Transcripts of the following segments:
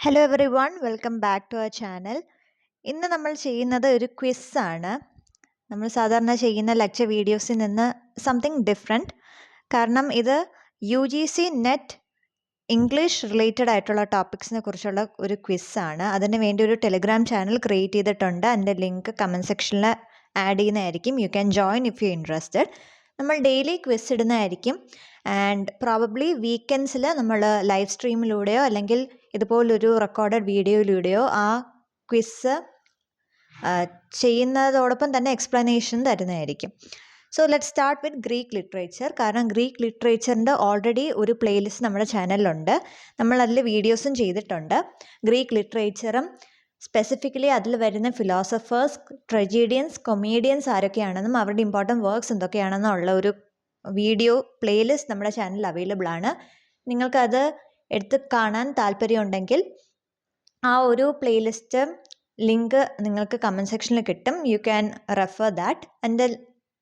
Hello everyone, welcome back to our channel. ഇന്ന് നമ്മൾ ചെയ്യുന്നത് ഒരു ക്വിസ്സാണ്. നമ്മൾ സാധാരണ ചെയ്യുന്ന ലെക്ചർ വീഡിയോസിൽ നിന്ന് സംതിങ് ഡിഫറെൻറ്റ്. കാരണം ഇത് UGC നെറ്റ് ഇംഗ്ലീഷ് റിലേറ്റഡ് ആയിട്ടുള്ള ടോപ്പിക്സിനെ കുറിച്ചുള്ള ഒരു ക്വിസ്സാണ്. അതിന് വേണ്ടി ഒരു ടെലിഗ്രാം ചാനൽ ക്രിയേറ്റ് ചെയ്തിട്ടുണ്ട്. അതിൻ്റെ ലിങ്ക് കമൻറ്റ് സെക്ഷനിൽ ആഡ് ചെയ്യുന്നതായിരിക്കും. You can join if you interested. നമ്മൾ ഡെയിലി ക്വിസ് ഇടുന്നതായിരിക്കും. ആൻഡ് പ്രോബബ്ലി വീക്കെൻഡ്സിൽ നമ്മൾ ലൈവ് സ്ട്രീമിലൂടെയോ അല്ലെങ്കിൽ ഇതുപോലൊരു റെക്കോർഡഡ് വീഡിയോയിലൂടെയോ ആ ക്വിസ് ചെയ്യുന്നതോടൊപ്പം തന്നെ എക്സ്പ്ലനേഷൻ തരുന്നതായിരിക്കും. So let start with Greek literature. കാരണം ഗ്രീക്ക് ലിറ്ററേച്ചറിൻ്റെ ഓൾറെഡി ഒരു പ്ലേലിസ്റ്റ് നമ്മുടെ ചാനലിലുണ്ട്. നമ്മൾ അതിൽ വീഡിയോസും ചെയ്തിട്ടുണ്ട്. ഗ്രീക്ക് ലിറ്ററേച്ചറും സ്പെസിഫിക്കലി അതിൽ വരുന്ന ഫിലോസഫേഴ്സ്, ട്രജീഡിയൻസ്, കൊമേഡിയൻസ് ആരൊക്കെയാണെന്നും അവരുടെ ഇമ്പോർട്ടൻറ്റ് വർക്ക്സ് എന്തൊക്കെയാണെന്നും ഉള്ള ഒരു വീഡിയോ പ്ലേലിസ്റ്റ് നമ്മുടെ ചാനലിൽ അവൈലബിൾ ആണ്. നിങ്ങൾക്കത് എടുത്ത് കാണാൻ താല്പര്യമുണ്ടെങ്കിൽ ആ ഒരു പ്ലേലിസ്റ്റ് ലിങ്ക് നിങ്ങൾക്ക് കമൻറ്റ് സെക്ഷനിൽ കിട്ടും. U can refer that. അതിൻ്റെ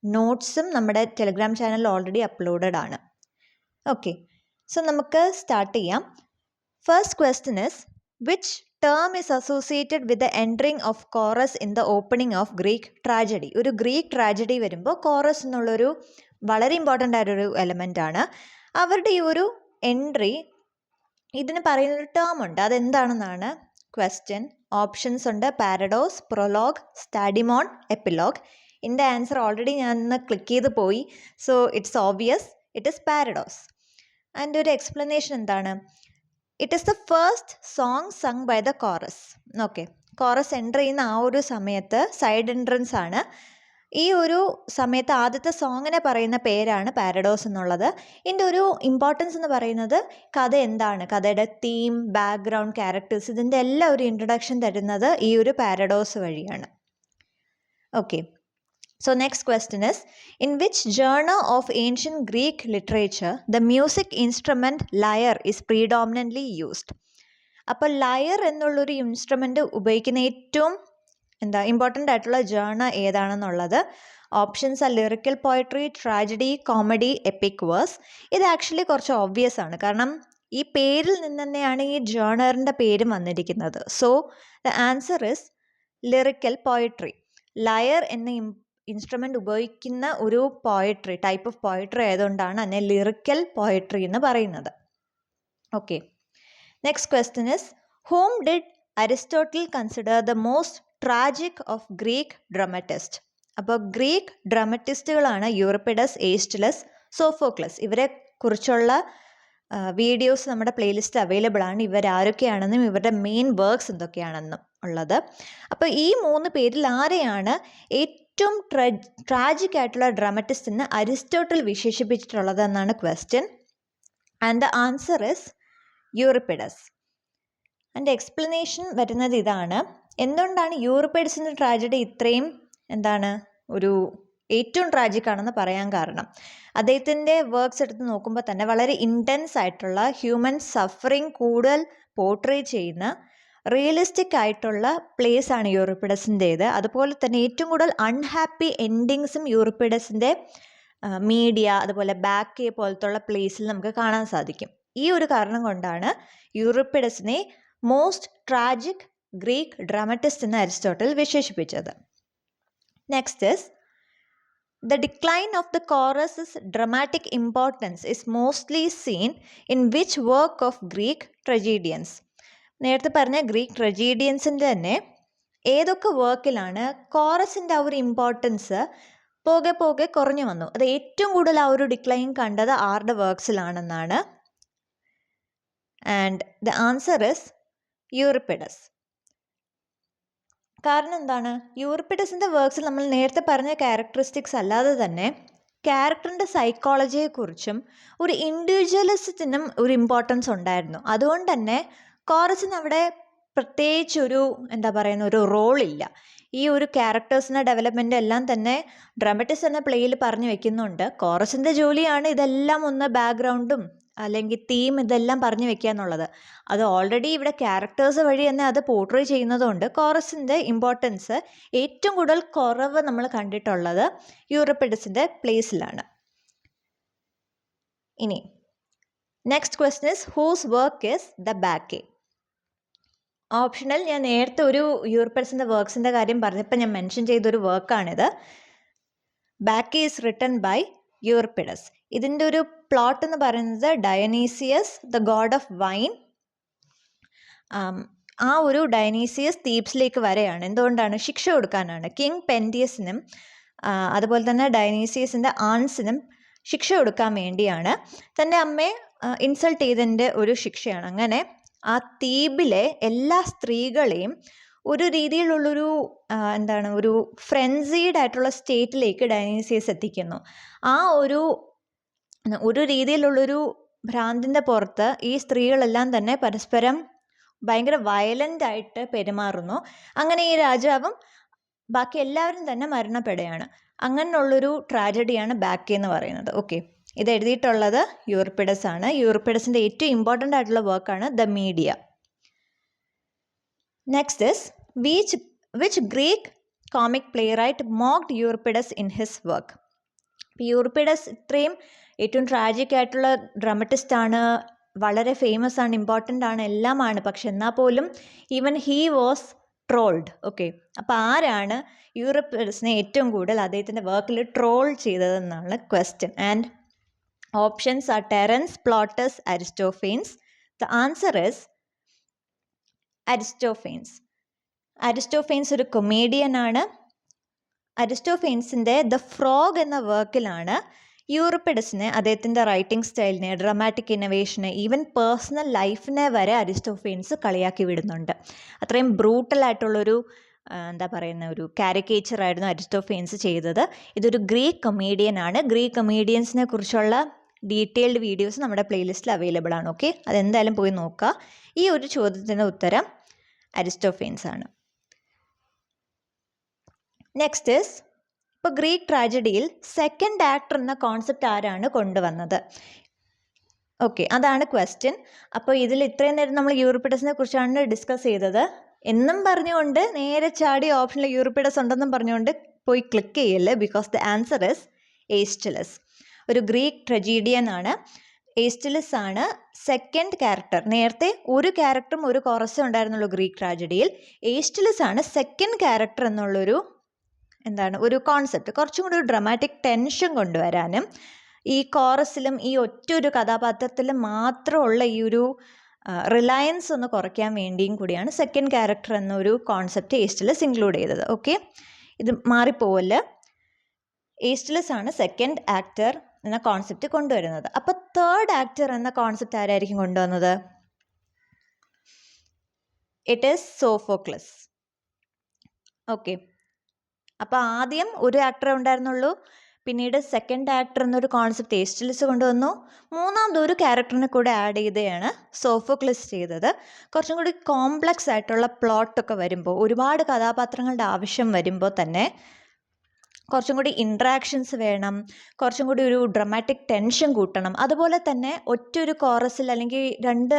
നോട്ട്സും നമ്മുടെ ടെലിഗ്രാം ചാനലിൽ ഓൾറെഡി അപ്ലോഡഡ് ആണ്. ഓക്കെ, സോ നമുക്ക് സ്റ്റാർട്ട് ചെയ്യാം. First question is which term is associated with the entering of chorus in the opening of Greek tragedy. ഒരു ഗ്രീക്ക് ട്രാജഡി വരുമ്പോൾ കോറസ് എന്നുള്ളൊരു വളരെ ഇമ്പോർട്ടൻ്റ് ആയിട്ടൊരു എലമെൻ്റ് ആണ്. അവരുടെ ഈ ഒരു എൻട്രി ഇതിന് പറയുന്നൊരു ടേം ഉണ്ട്. അതെന്താണെന്നാണ് ക്വസ്റ്റ്യൻ. ഓപ്ഷൻസ് ഉണ്ട്: പാരഡോസ്, പ്രൊലോഗ്, സ്റ്റാഡിമോൺ, എപ്പിലോഗ്. ഇതിൻ്റെ ആൻസർ ഓൾറെഡി ഞാൻ ഒന്ന് ക്ലിക്ക് ചെയ്ത് പോയി. So it's obvious, it is parodos. അതിൻ്റെ ഒരു എക്സ്പ്ലനേഷൻ എന്താണ്? It is the first song sung by the chorus. Okay, chorus enter ചെയ്യുന്ന ആ ഒരു സമയത്ത് സൈഡ് എൻട്രൻസ് ആണ്. ഈ ഒരു സമയത്ത് ആദ്യത്തെ സോങ്ങിനെ പറയുന്ന പേരാണ് പാരഡോസ് എന്നുള്ളത്. ഇതിൻ്റെ ഒരു ഇമ്പോർട്ടൻസ് എന്ന് പറയുന്നത് കഥ എന്താണ്, കഥയുടെ തീം, ബാക്ക്ഗ്രൗണ്ട്, ക്യാരക്ടേഴ്സ്, ഇതിൻ്റെ എല്ലാം ഒരു ഇൻട്രൊഡക്ഷൻ തരുന്നത് ഈ ഒരു പാരഡോസ് വഴിയാണ്. Okay, so next question is, in which genre of ancient Greek literature the music instrument lyre is predominantly used? അപ്പോൾ ലയർ എന്നുള്ളൊരു ഇൻസ്ട്രുമെൻ്റ് ഉപയോഗിക്കുന്ന ഏറ്റവും ഇമ്പോർട്ടൻ്റ് ആയിട്ടുള്ള ജേണർ ഏതാണെന്നുള്ളത് ഓപ്ഷൻസ് ആ lyrical poetry, tragedy, comedy, epic verse. ഇത് ആക്ച്വലി കുറച്ച് obvious ആണ്, കാരണം ഈ പേരിൽ നിന്ന് തന്നെയാണ് ഈ ജേണറിൻ്റെ പേര് വന്നിരിക്കുന്നത്. So the answer is lyrical poetry. Lyre എന്ന ഇൻസ്ട്രുമെൻ്റ് ഉപയോഗിക്കുന്ന ഒരു പോയട്രി, ടൈപ്പ് ഓഫ് പോയട്രി ആയതുകൊണ്ടാണ് അതിനെ ലിറിക്കൽ പോയട്രി എന്ന് പറയുന്നത്. Okay, next question is, whom did Aristotle consider the most tragic of Greek dramatists? അപ്പോൾ ഗ്രീക്ക് ഡ്രാമറ്റിസ്റ്റുകളാണ് യൂറിപ്പിഡസ്, എയ്സ്റ്റിലസ്, സോഫോക്ലസ്. ഇവരെ കുറിച്ചുള്ള വീഡിയോസ് നമ്മുടെ പ്ലേലിസ്റ്റ് അവൈലബിൾ ആണ്. ഇവരാരൊക്കെയാണെന്നും ഇവരുടെ മെയിൻ വർക്ക്സ് എന്തൊക്കെയാണെന്നും ഉള്ളത്. അപ്പോൾ ഈ 3 പേരിൽ ആരെയാണ് ഏറ്റവും ട്രാജിക് ആയിട്ടുള്ള ഡ്രാമറ്റിസ്റ്റ് എന്ന് അരിസ്റ്റോട്ടിൽ വിശേഷിപ്പിച്ചിട്ടുള്ളത് എന്നാണ് question. And the answer is Euripides. അതിൻ്റെ എക്സ്പ്ലനേഷൻ വരുന്നത് ഇതാണ്. എന്തുകൊണ്ടാണ് യൂറിപ്പിഡസിൻ്റെ ട്രാജഡി ഇത്രയും ഒരു ഏറ്റവും ട്രാജിക് ആണെന്ന് പറയാൻ കാരണം, അദ്ദേഹത്തിൻ്റെ വർക്ക്സ് എടുത്ത് നോക്കുമ്പോൾ തന്നെ വളരെ ഇൻറ്റൻസ് ആയിട്ടുള്ള ഹ്യൂമൻ സഫറിങ് കൂടുതൽ പോർട്രേ ചെയ്യുന്ന റിയലിസ്റ്റിക് ആയിട്ടുള്ള പ്ലേസ് ആണ് യൂറിപ്പിഡസിൻ്റേത്. അതുപോലെ തന്നെ ഏറ്റവും കൂടുതൽ അൺഹാപ്പി എൻഡിങ്സും യൂറിപ്പിഡസിൻ്റെ മീഡിയ, അതുപോലെ ബാക്ക് പോലത്തുള്ള പ്ലേസിൽ നമുക്ക് കാണാൻ സാധിക്കും. ഈ ഒരു കാരണം കൊണ്ടാണ് യൂറിപ്പിഡസിനെ മോസ്റ്റ് ട്രാജിക് ഗ്രീക്ക് ഡ്രാമറ്റിസ്റ്റ് എന്ന് അരിസ്റ്റോട്ടിൽ വിശേഷിപ്പിച്ചത്. Next is, the decline of the chorus's dramatic importance is mostly seen in which work of Greek tragedians? നേരത്തെ പറഞ്ഞ ഗ്രീക്ക് ട്രജീഡിയൻസിൻ്റെ തന്നെ ഏതൊക്കെ വർക്കിലാണ് കോറസിൻ്റെ ആ ഒരു ഇമ്പോർട്ടൻസ് പോകെ പോകെ കുറഞ്ഞു വന്നു? അത് ഏറ്റവും കൂടുതൽ ആ ഒരു ഡിക്ലൈൻ കണ്ടത് ആരുടെ വർക്ക്സിലാണെന്നാണ്. And the answer is Euripides. കാരണം എന്താണ്? യൂറിപ്പിഡസിൻ്റെ വർക്ക്സിൽ നമ്മൾ നേരത്തെ പറഞ്ഞ ക്യാരക്ടറിസ്റ്റിക്സ് അല്ലാതെ തന്നെ ക്യാരക്ടറിൻ്റെ സൈക്കോളജിയെക്കുറിച്ചും ഒരു ഇൻഡിവിജ്വലിസത്തിനും ഒരു ഇമ്പോർട്ടൻസ് ഉണ്ടായിരുന്നു. അതുകൊണ്ട് തന്നെ കോറസിന് അവിടെ പ്രത്യേകിച്ചൊരു ഒരു റോളില്ല. ഈ ഒരു ക്യാരക്ടേഴ്സിൻ്റെ ഡെവലപ്മെൻ്റ് എല്ലാം തന്നെ ഡ്രാമറ്റിസ്റ്റ് എന്ന പ്ലേയിൽ പറഞ്ഞു വെക്കുന്നുണ്ട്. കോറസിൻ്റെ ജോലിയാണ് ഇതെല്ലാം ഒന്ന് ബാക്ക്ഗ്രൗണ്ടും അല്ലെങ്കിൽ തീം ഇതെല്ലാം പറഞ്ഞു വെക്കുക എന്നുള്ളത്. അത് ഓൾറെഡി ഇവിടെ ക്യാരക്ടേഴ്സ് വഴി തന്നെ അത് പോർട്രേ ചെയ്യുന്നതുകൊണ്ട് കോറസിൻ്റെ ഇമ്പോർട്ടൻസ് ഏറ്റവും കൂടുതൽ കുറവ് നമ്മൾ കണ്ടിട്ടുള്ളത് യൂറിപ്പിഡസിൻ്റെ പ്ലേസിലാണ്. ഇനി next question is, whose work is the Bacchae? Optional ഞാൻ നേരത്തെ ഒരു യൂറിപ്പിഡസിൻ്റെ വർക്ക്സിൻ്റെ കാര്യം പറഞ്ഞപ്പോൾ ഞാൻ മെൻഷൻ ചെയ്തൊരു വർക്കാണിത്. ബാക്കി ഈസ് റിട്ടൺ ബൈ യൂറിപ്പിഡസ്. ഇതിൻ്റെ ഒരു പ്ലോട്ട് എന്ന് പറയുന്നത് ഡയനീസിയസ് ദ ഗോഡ് ഓഫ് വൈൻ. ആ ഒരു ഡയനീസിയസ് തീബ്സിലേക്ക് വരെയാണ്. എന്തുകൊണ്ടാണ്? ശിക്ഷ കൊടുക്കാനാണ്. കിങ് പെൻഡിയസിനും അതുപോലെ തന്നെ ഡയനീസിയസിൻ്റെ ആൺസിനും ശിക്ഷ കൊടുക്കാൻ വേണ്ടിയാണ്. തൻ്റെ അമ്മയെ ഇൻസൾട്ട് ചെയ്തതിൻ്റെ ഒരു ശിക്ഷയാണ്. അങ്ങനെ ആ തീബിലെ എല്ലാ സ്ത്രീകളെയും ഒരു രീതിയിലുള്ളൊരു ഒരു ഫ്രെൻസീഡ് ആയിട്ടുള്ള സ്റ്റേറ്റിലേക്ക് ഡയനീസിയസ് എത്തിക്കുന്നു. ആ ഒരു രീതിയിലുള്ളൊരു ഭ്രാന്തിൻ്റെ പുറത്ത് ഈ സ്ത്രീകളെല്ലാം തന്നെ പരസ്പരം ഭയങ്കര വയലൻ്റ് ആയിട്ട് പെരുമാറുന്നു. അങ്ങനെ ഈ രാജാവും ബാക്കി എല്ലാവരും തന്നെ മരണപ്പെടുകയാണ്. അങ്ങനെയുള്ളൊരു ട്രാജഡിയാണ് ബാക്കി എന്ന് പറയുന്നത്. ഓക്കെ, ഇത് എഴുതിയിട്ടുള്ളത് യൂറിപ്പിഡസ് ആണ്. യൂറിപ്പിഡസിൻ്റെ ഏറ്റവും ഇമ്പോർട്ടൻ്റ് ആയിട്ടുള്ള വർക്കാണ് the Medea. Next is which Greek comic playwright mocked Euripides in his work. Euripides ഇത്രയും ഏറ്റവും ട്രാജിക് ആയിട്ടുള്ള ഡ്രാമറ്റിസ്റ്റാണ്, വളരെ ഫേമസ് ആണ്, ഇമ്പോർട്ടൻ്റ് ആണ്, എല്ലാമാണ്. പക്ഷെ എന്നാൽ പോലും even he was trolled. Okay, അപ്പോൾ ആരാണ് യൂറിപ്പിഡസിനെ ഏറ്റവും കൂടുതൽ അദ്ദേഹത്തിൻ്റെ വർക്കിൽ ട്രോൾ ചെയ്തതെന്നാണ് question. And options are Terence, Plautus, Aristophanes. The answer is Aristophanes. Aristophanes ഒരു കൊമേഡിയൻ ആണ്. അരിസ്റ്റോഫെയിൻസിൻ്റെ ദ ഫ്രോഗ് എന്ന വർക്കിലാണ് യൂറിപ്പിഡസിനെ, അദ്ദേഹത്തിൻ്റെ റൈറ്റിംഗ് സ്റ്റൈലിനെ, ഡ്രാമാറ്റിക് ഇന്നവേഷനെ, ഈവൻ പേഴ്സണൽ ലൈഫിനെ വരെ അരിസ്റ്റോഫെയിൻസ് കളിയാക്കി വിടുന്നുണ്ട്. അത്രയും ബ്രൂട്ടലായിട്ടുള്ളൊരു ഒരു കാരിക്കേച്ചർ ആയിരുന്നു അരിസ്റ്റോഫെയിൻസ് ചെയ്തത്. ഇതൊരു ഗ്രീക്ക് കൊമേഡിയൻ ആണ്. ഗ്രീക്ക് കൊമേഡിയൻസിനെ കുറിച്ചുള്ള ഡീറ്റെയിൽഡ് വീഡിയോസ് നമ്മുടെ പ്ലേലിസ്റ്റിൽ അവൈലബിൾ ആണ്. ഓക്കെ, അതെന്തായാലും പോയി നോക്കുക. ഈ ഒരു ചോദ്യത്തിൻ്റെ ഉത്തരം അരിസ്റ്റോഫെയിൻസ് ആണ്. നെക്സ്റ്റ് ഇസ്, ഇപ്പോൾ ഗ്രീക്ക് ട്രാജഡിയിൽ സെക്കൻഡ് ആക്ടർ എന്ന കോൺസെപ്റ്റ് ആരാണ് കൊണ്ടുവന്നത്? ഓക്കെ, അതാണ് ക്വസ്റ്റ്യൻ. അപ്പോൾ ഇതിൽ ഇത്രയും നേരം നമ്മൾ യൂറിപ്പിഡസിനെ കുറിച്ചാണ് ഡിസ്കസ് ചെയ്തത്. എന്നും പറഞ്ഞുകൊണ്ട് നേരെ ചാടി ഓപ്ഷനിൽ യൂറിപ്പിഡസ് ഉണ്ടെന്നും പറഞ്ഞുകൊണ്ട് പോയി ക്ലിക്ക് ചെയ്യല്ലേ, ബിക്കോസ് ദ ആൻസർ ഇസ് എയ്സ്റ്റിലസ്. ഒരു ഗ്രീക്ക് ട്രജീഡിയൻ ആണ്. എയ്സ്റ്റിലസ് ആണ് സെക്കൻഡ് ക്യാരക്ടർ. നേരത്തെ ഒരു ക്യാരക്ടറും ഒരു കോറസും ഉണ്ടായിരുന്നുള്ളൂ ഗ്രീക്ക് ട്രാജഡിയിൽ. എയ്സ്റ്റിലസ് ആണ് സെക്കൻഡ് ക്യാരക്ടർ എന്നുള്ളൊരു ഒരു കോൺസെപ്റ്റ്. കുറച്ചും കൂടി ഒരു ഡ്രാമാറ്റിക് ടെൻഷൻ കൊണ്ടുവരാനും ഈ കോറസിലും ഈ ഒറ്റൊരു കഥാപാത്രത്തിലും മാത്രമുള്ള ഈ ഒരു റിലയൻസ് ഒന്ന് കുറയ്ക്കാൻ വേണ്ടിയും കൂടിയാണ് സെക്കൻഡ് ക്യാരക്ടർ എന്നൊരു കോൺസെപ്റ്റ് എയ്സ്റ്റിലസ് ഇൻക്ലൂഡ് ചെയ്തത്. ഓക്കെ, ഇത് മാറിപ്പോവല്ല. എയ്സ്റ്റിലസ് ആണ് സെക്കൻഡ് ആക്ടർ എന്ന കോൺസെപ്റ്റ് കൊണ്ടുവരുന്നത്. അപ്പോൾ തേർഡ് ആക്ടർ എന്ന കോൺസെപ്റ്റ് ആരായിരിക്കും കൊണ്ടുവന്നത്? It is സോഫോക്ലസ്. ഓക്കെ, അപ്പോൾ ആദ്യം ഒരു ആക്ടറേ ഉണ്ടായിരുന്നുള്ളൂ. പിന്നീട് സെക്കൻഡ് ആക്ടർ എന്നൊരു കോൺസെപ്റ്റ് എയ്സ്റ്റിലസ് കൊണ്ടുവന്നു. മൂന്നാമത് ഒരു ക്യാരക്ടറിനെ കൂടെ ആഡ് ചെയ്തതാണ് സോഫോക്ലസ് ചെയ്തത്. കുറച്ചും കൂടി കോംപ്ലക്സ് ആയിട്ടുള്ള പ്ലോട്ടൊക്കെ വരുമ്പോൾ, ഒരുപാട് കഥാപാത്രങ്ങളുടെ ആവശ്യം വരുമ്പോൾ തന്നെ കുറച്ചും കൂടി ഇൻട്രാക്ഷൻസ് വേണം, കുറച്ചും കൂടി ഒരു ഡ്രാമാറ്റിക് ടെൻഷൻ കൂട്ടണം. അതുപോലെ തന്നെ ഒറ്റൊരു കോറസിൽ അല്ലെങ്കിൽ രണ്ട്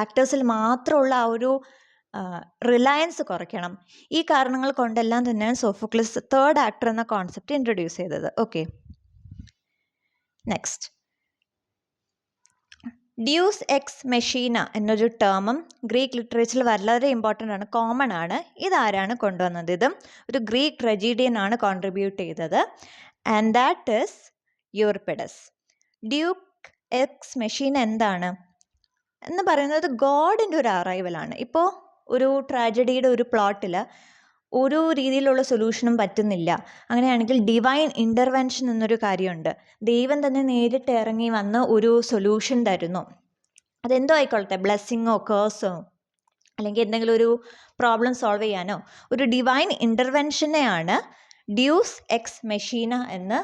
ആക്ടേഴ്സിൽ മാത്രമുള്ള ആ ഒരു റിലയൻസ് കുറയ്ക്കണം. ഈ കാരണങ്ങൾ കൊണ്ടെല്ലാം തന്നെയാണ് സോഫോക്ലസ് തേർഡ് ആക്ടർ എന്ന കോൺസെപ്റ്റ് ഇൻട്രൊഡ്യൂസ് ചെയ്തത്. Okay, next, dues ex Machina എന്നൊരു ടേമും ഗ്രീക്ക് ലിറ്ററേച്ചറിൽ വളരെ ഇമ്പോർട്ടൻ്റ് ആണ്, കോമൺ ആണ്. ഇതാരാണ് കൊണ്ടുവന്നത്? ഇതും ഒരു ഗ്രീക്ക് ട്രജീഡിയൻ ആണ് കോൺട്രിബ്യൂട്ട് ചെയ്തത്. And that is Euripides. Deus ex machina എന്താണ് എന്ന് പറയുന്നത് ഗോഡിൻ്റെ ഒരു അറൈവലാണ്. ഇപ്പോൾ ഒരു ട്രാജഡിയുടെ ഒരു പ്ലോട്ടിൽ ഒരു രീതിയിലുള്ള സൊല്യൂഷനും പറ്റുന്നില്ല. അങ്ങനെയാണെങ്കിൽ ഡിവൈൻ ഇൻ്റർവെൻഷൻ എന്നൊരു കാര്യമുണ്ട്. ദൈവം തന്നെ നേരിട്ട് ഇറങ്ങി വന്ന് ഒരു സൊല്യൂഷൻ തരുന്നു. അതെന്തോ ആയിക്കൊള്ളട്ടെ, ബ്ലെസ്സിങ്ങോ കേഴ്സോ അല്ലെങ്കിൽ എന്തെങ്കിലും ഒരു പ്രോബ്ലം സോൾവ് ചെയ്യാനോ, ഒരു ഡിവൈൻ ഇൻ്റർവെൻഷനെയാണ് ഡ്യൂസ് എക്സ് മെഷീന എന്ന്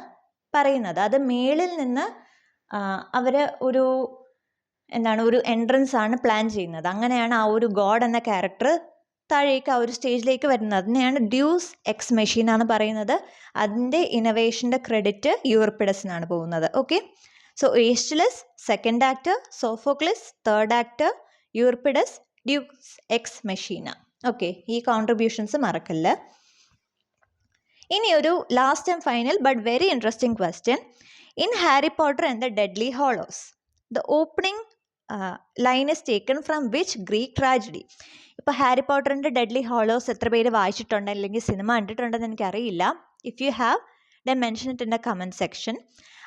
പറയുന്നത്. അത് മേളിൽ നിന്ന് അവർ ഒരു ഒരു എൻട്രൻസ് ആണ് പ്ലാൻ ചെയ്യുന്നത്. അങ്ങനെയാണ് ആ ഒരു ഗോഡ് എന്ന ക്യാരക്ടർ താഴേക്ക് ആ ഒരു സ്റ്റേജിലേക്ക് വരുന്നത്. അതിനെയാണ് ഡ്യൂസ് എക്സ് മെഷീൻ എന്ന് പറയുന്നത്. അതിൻ്റെ ഇന്നവേഷൻ്റെ ക്രെഡിറ്റ് യൂറിപ്പിഡസിനാണ് പോകുന്നത്. Okay, so Aeschylus second actor, Sophocles third actor, Euripides deus ex machina. Okay, ഈ കോൺട്രിബ്യൂഷൻസ് മറക്കല്ല. ഇനി ഒരു last and final but very interesting question. In Harry Potter and the Deathly Hallows, the opening line is taken from which Greek tragedy. ഇപ്പോൾ Harry പോട്ടറിൻ്റെ Deathly Hallows എത്ര പേര് വായിച്ചിട്ടുണ്ട് അല്ലെങ്കിൽ സിനിമ കണ്ടിട്ടുണ്ടെന്ന് എനിക്കറിയില്ല. If you have then mention it in the comment section.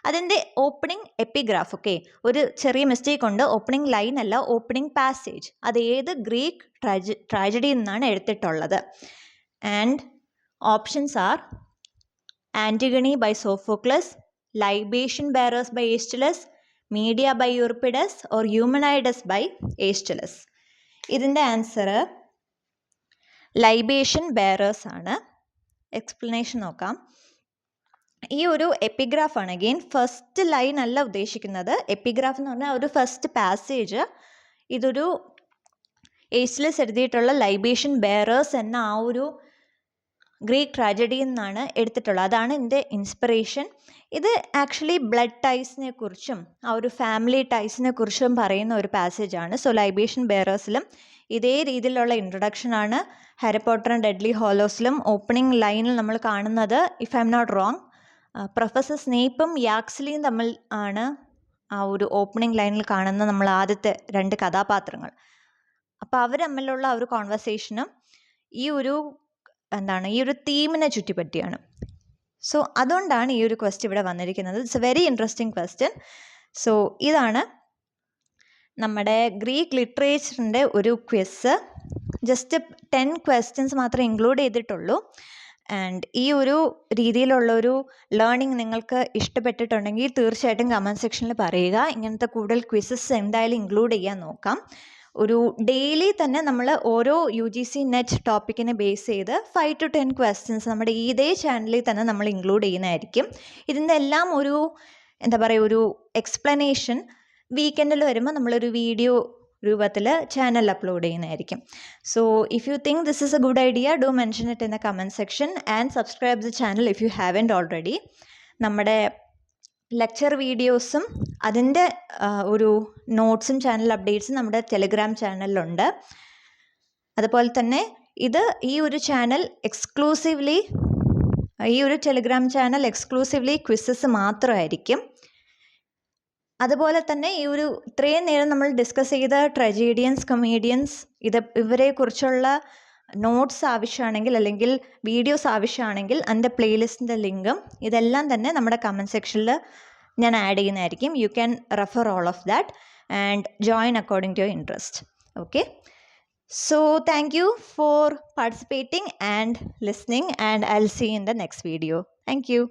അതിൻ്റെ opening epigraph, okay, ഒരു ചെറിയ മിസ്റ്റേക്ക് ഉണ്ട്. ഓപ്പണിംഗ് ലൈൻ അല്ല, ഓപ്പണിംഗ് പാസേജ്. അത് ഏത് ഗ്രീക്ക് ട്രാജഡിയിൽ നിന്നാണ് എടുത്തിട്ടുള്ളത്? And options are Antigone by Sophocles, Libation Bearers by Aeschylus, Medea by Euripides or Eumenides by Aeschylus. ഇതിൻ്റെ ആൻസർ ലൈബേഷൻ ബെയറേഴ്സ് ആണ്. എക്സ്പ്ലനേഷൻ നോക്കാം. ഈ ഒരു എപ്പിഗ്രാഫ് ആണ്. അഗെയിൻ ഫസ്റ്റ് ലൈൻ അല്ല ഉദ്ദേശിക്കുന്നത്. എപ്പിഗ്രാഫ് എന്ന് പറഞ്ഞാൽ ഒരു ഫസ്റ്റ് പാസേജ്. ഇതൊരു ഏസ്റ്റുലസ് എഴുതിയിട്ടുള്ള ലൈബേഷൻ ബെയറേഴ്സ് എന്ന ആ ഒരു ഗ്രീക്ക് ട്രാജഡിയിൽ നിന്നാണ് എടുത്തിട്ടുള്ളത്. അതാണ് ഇതിൻ്റെ ഇൻസ്പിറേഷൻ. ഇത് ആക്ച്വലി ബ്ലഡ് ടൈസിനെ കുറിച്ചും ആ ഒരു ഫാമിലി ടൈസിനെ കുറിച്ചും പറയുന്ന ഒരു പാസേജാണ്. സോ ലൈബേഷൻ ബെയറേഴ്സിലും ഇതേ രീതിയിലുള്ള ഇൻട്രൊഡക്ഷനാണ് ഹാരി പോട്ടറും ഡെഡ്ലി ഹോളോസിലും ഓപ്പണിംഗ് ലൈനിൽ നമ്മൾ കാണുന്നത്. If I'm not wrong, professor സ്നേപ്പും യാക്സ്ലിയും തമ്മിൽ ആണ് ആ ഒരു ഓപ്പണിംഗ് ലൈനിൽ കാണുന്ന നമ്മൾ ആദ്യത്തെ 2 കഥാപാത്രങ്ങൾ. അപ്പോൾ അവർ തമ്മിലുള്ള ആ ഒരു കോൺവെർസേഷനും ഈ ഒരു ഈ ഒരു തീമിനെ ചുറ്റിപ്പറ്റിയാണ്. സോ അതുകൊണ്ടാണ് ഈ ഒരു ക്വസ്റ്റ്യൻ ഇവിടെ വന്നിരിക്കുന്നത്. It's A very interesting question. So ഇതാണ് നമ്മുടെ ഗ്രീക്ക് ലിറ്ററേച്ചറിൻ്റെ ഒരു ക്വിസ്. ജസ്റ്റ് 10 ക്വസ്റ്റ്യൻസ് മാത്രമേ ഇൻക്ലൂഡ് ചെയ്തിട്ടുള്ളൂ. ആൻഡ് ഈ ഒരു രീതിയിലുള്ളൊരു ലേണിംഗ് നിങ്ങൾക്ക് ഇഷ്ടപ്പെട്ടിട്ടുണ്ടെങ്കിൽ തീർച്ചയായിട്ടും കമൻറ്റ് സെക്ഷനിൽ പറയുക. ഇങ്ങനത്തെ കൂടുതൽ ക്വിസസ് എന്തായാലും ഇൻക്ലൂഡ് ചെയ്യാൻ നോക്കാം. ഒരു ഡെയിലി തന്നെ നമ്മൾ ഓരോ UGC നെറ്റ് ടോപ്പിക്കിനെ ബേസ് ചെയ്ത് 5 to 10 ക്വസ്റ്റ്യൻസ് നമ്മുടെ ഇതേ ചാനലിൽ തന്നെ നമ്മൾ ഇൻക്ലൂഡ് ചെയ്യുന്നതായിരിക്കും. ഇതിൻ്റെ എല്ലാം ഒരു ഒരു എക്സ്പ്ലനേഷൻ വീക്കെൻഡിൽ വരുമ്പോൾ നമ്മളൊരു വീഡിയോ രൂപത്തിൽ ചാനൽ അപ്ലോഡ് ചെയ്യുന്നതായിരിക്കും. So if you think this is A good idea, do mention it in the comment section and subscribe the channel if you haven't already. നമ്മുടെ ലെക്ചർ വീഡിയോസും അതിൻ്റെ ഒരു നോട്ട്സും ചാനൽ അപ്ഡേറ്റ്സും നമ്മുടെ ടെലിഗ്രാം ചാനലിലുണ്ട്. അതുപോലെ തന്നെ ഈ ഒരു ചാനൽ എക്സ്ക്ലൂസീവ്ലി, ഈ ഒരു ടെലിഗ്രാം ചാനൽ എക്സ്ക്ലൂസീവ്ലി ക്വിസസ് മാത്രമായിരിക്കും. അതുപോലെ തന്നെ ഈ ഒരു ഇത്രയും നേരം നമ്മൾ ഡിസ്കസ് ചെയ്ത ട്രജീഡിയൻസ്, കൊമേഡിയൻസ്, ഇവരെക്കുറിച്ചുള്ള നോട്ട്സ് ആവശ്യമാണെങ്കിൽ അല്ലെങ്കിൽ വീഡിയോസ് ആവശ്യമാണെങ്കിൽ എൻ്റെ പ്ലേലിസ്റ്റിൻ്റെ ലിങ്കും ഇതെല്ലാം തന്നെ നമ്മുടെ കമൻറ്റ് സെക്ഷനിൽ ഞാൻ ആഡ് ചെയ്യുന്നതായിരിക്കും. You can refer all of that and join according to your interest. Okay, so thank you for participating and listening, and I'll see you in the next video. Thank you.